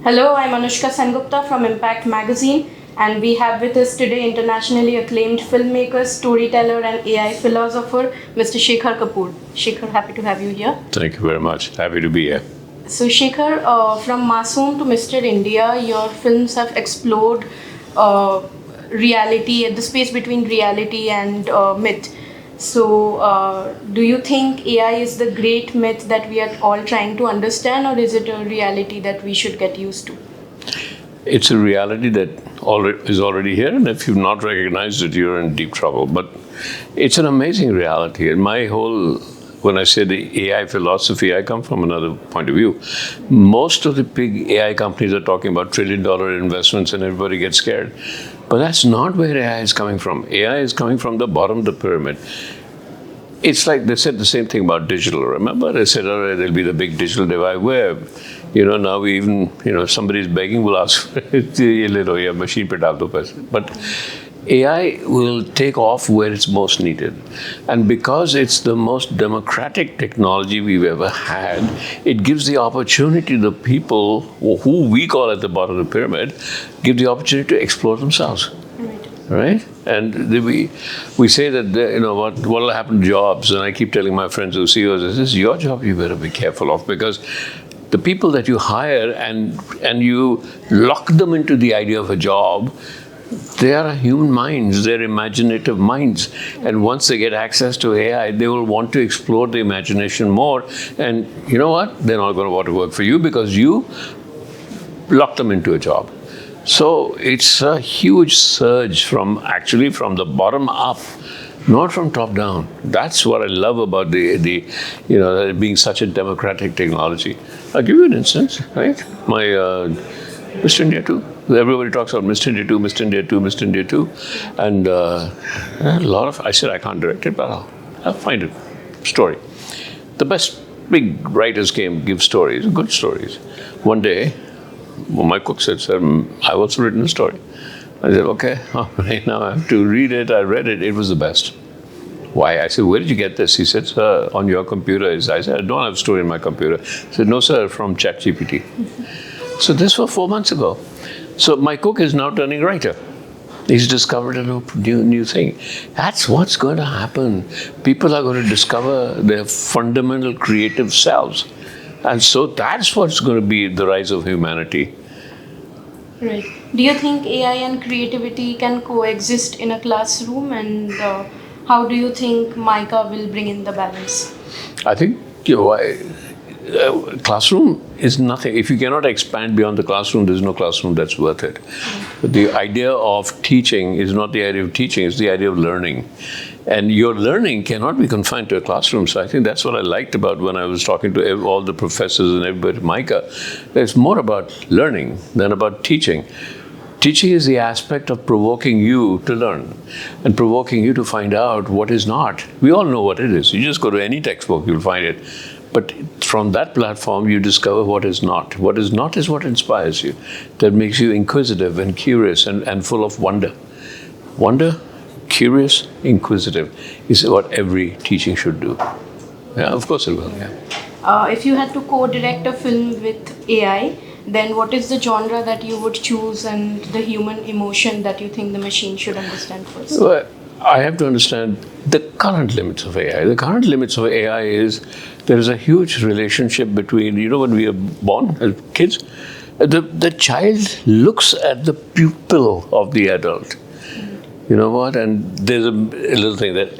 Hello, I'm Anushka Sengupta from Impact Magazine, and we have with us today internationally acclaimed filmmaker, storyteller, and AI philosopher, Mr. Shekhar Kapur. Shekhar, happy to have you here. Thank you very much. Happy to be here. So, Shekhar, from Masoom to Mr. India, your films have explored reality, the space between reality and myth. So, do you think AI is the great myth that we are all trying to understand, or is it a reality that we should get used to? It's a reality that is already here, and if you've not recognized it, you're in deep trouble. But it's an amazing reality. And when I say the AI philosophy, I come from another point of view. Most of the big AI companies are talking about trillion-dollar investments, and everybody gets scared. But that's not where AI is coming from. AI is coming from the bottom of the pyramid. It's like they said the same thing about digital. Remember, they said, "Oh, there'll be the big digital divide." Where, now we even, if somebody's begging, we'll ask, machine pe daal do paise. But AI will take off where it's most needed. And because it's the most democratic technology we've ever had, it gives the opportunity to the people who we call at the bottom of the pyramid, give the opportunity to explore themselves. Right? And we say that, what will happen to jobs? And I keep telling my friends who are CEOs, this is your job you better be careful of, because the people that you hire and you lock them into the idea of a job, they are human minds, they're imaginative minds. And once they get access to AI, they will want to explore the imagination more. And you know what? They're not going to want to work for you because you lock them into a job. So it's a huge surge from the bottom up, not from top down. That's what I love about it being such a democratic technology. I'll give you an instance, right? My Mr. India 2. Everybody talks about Mr. India 2, Mr. India 2, Mr. India 2. And I said I can't direct it, but I'll find it. Story. The best big writers give stories, good stories. One day, my cook said, "Sir, I've also written a story." I said, "Okay, right now I have to read it." I read it. It was the best. Why? I said, "Where did you get this?" He said, "Sir, on your computer." I said, "I don't have a story in my computer." He said, "No, sir, from ChatGPT." So this was 4 months ago. So my cook is now turning writer. He's discovered a new thing. That's what's going to happen. People are going to discover their fundamental creative selves. And so that's what's going to be the rise of humanity. Right. Do you think AI and creativity can coexist in a classroom? And how do you think Mica will bring in the balance? I think, classroom is nothing. If you cannot expand beyond the classroom, there's no classroom that's worth it. But the idea of teaching is not the idea of teaching, it's the idea of learning. And your learning cannot be confined to a classroom. So I think that's what I liked about when I was talking to all the professors and everybody at Mica. It's more about learning than about teaching. Teaching is the aspect of provoking you to learn and provoking you to find out what is not. We all know what it is. You just go to any textbook, you'll find it. But from that platform, you discover what is not. What is not is what inspires you, that makes you inquisitive and curious and full of wonder. Wonder, curious, inquisitive is what every teaching should do. Yeah, of course it will, yeah. If you had to co-direct a film with AI, then what is the genre that you would choose and the human emotion that you think the machine should understand first? Well, I have to understand the current limits of AI. The current limits of AI is there is a huge relationship between, when we are born as kids, the child looks at the pupil of the adult. You know what? And there's a little thing that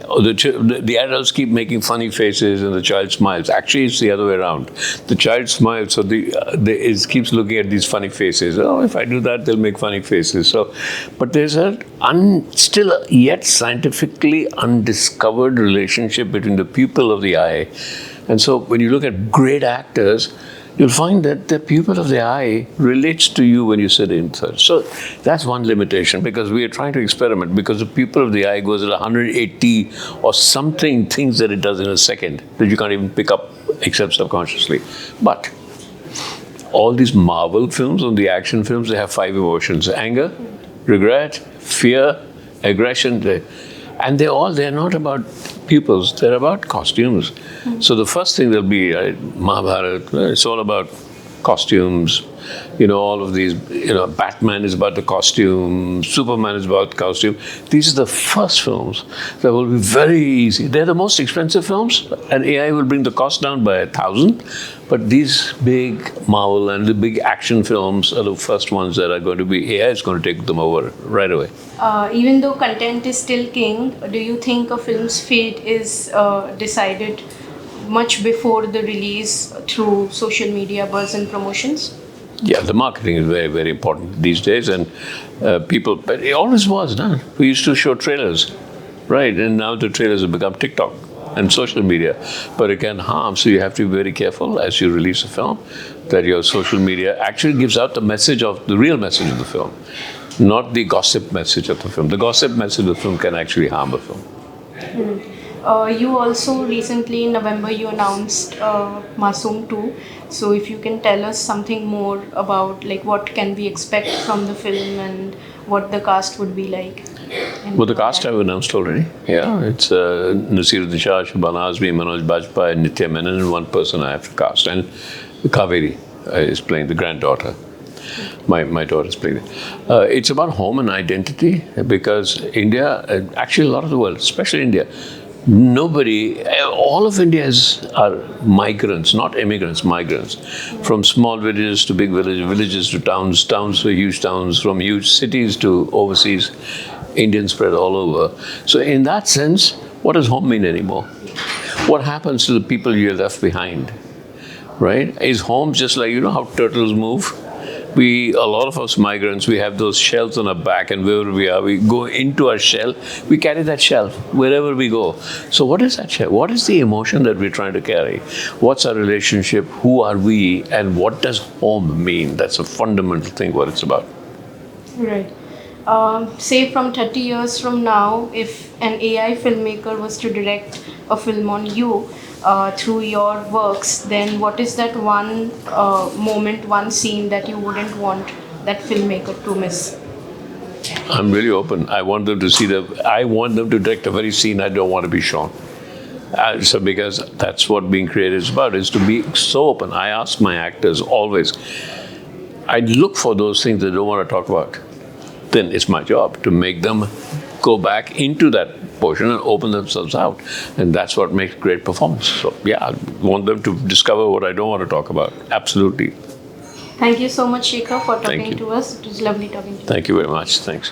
the adults keep making funny faces and the child smiles. Actually, it's the other way around. The child smiles, so it keeps looking at these funny faces. Oh, if I do that, they'll make funny faces. So, but there's a still yet scientifically undiscovered relationship between the pupil of the eye. And so when you look at great actors, you'll find that the pupil of the eye relates to you when you sit in. So that's one limitation, because we are trying to experiment, because the pupil of the eye goes at 180 or something things that it does in a second that you can't even pick up except subconsciously. But all these Marvel films and the action films, they have 5 emotions: anger, regret, fear, aggression. And they're not about pupils, they're about costumes. So the first thing there'll be Mahabharata, it's all about costumes. All of these, Batman is about the costume, Superman is about costume. These are the first films that will be very easy. They're the most expensive films, and AI will bring the cost down by 1,000. But these big Marvel and the big action films are the first ones that are going to be, AI is going to take them over right away. Even though content is still king, do you think a film's fate is decided much before the release through social media buzz and promotions? Yeah, the marketing is very, very important these days, and but it always was done. We used to show trailers, right? And now the trailers have become TikTok and social media, but it can harm. So you have to be very careful as you release a film that your social media actually gives out the real message of the film, not the gossip message of the film. The gossip message of the film can actually harm the film. You also recently in November you announced Masoom 2. So if you can tell us something more about what can we expect from the film and what the cast would be like. Well, the cast I've announced already. Yeah, it's Nasiruddin Shah, Shabana Azmi, Manoj Bajpayee, Nitya Menon, and one person I have to cast. And Kaveri is playing the granddaughter. My daughter is playing it. It's about home and identity because India, actually a lot of the world, especially India, all of India are migrants, not immigrants, migrants. From small villages to big villages, villages to towns, towns to huge towns, from huge cities to overseas, Indians spread all over. So in that sense, what does home mean anymore? What happens to the people you left behind, right? Is home just like, how turtles move? A lot of us migrants, we have those shells on our back, and wherever we are, we go into our shell. We carry that shell wherever we go. So what is that shell? What is the emotion that we're trying to carry? What's our relationship? Who are we? And what does home mean? That's a fundamental thing, what it's about. Right. Say from 30 years from now, if an AI filmmaker was to direct a film on you, through your works, then what is that one moment, one scene that you wouldn't want that filmmaker to miss? I'm really open. I want them to direct a very scene I don't want to be shown. So because that's what being creative is about, is to be so open. I ask my actors always, I look for those things they don't want to talk about. Then it's my job to make them go back into that portion and open themselves out. And that's what makes great performance. So yeah, I want them to discover what I don't want to talk about. Absolutely. Thank you so much, Shekhar, for talking to us. It was lovely talking to you. Thank you very much. Thanks.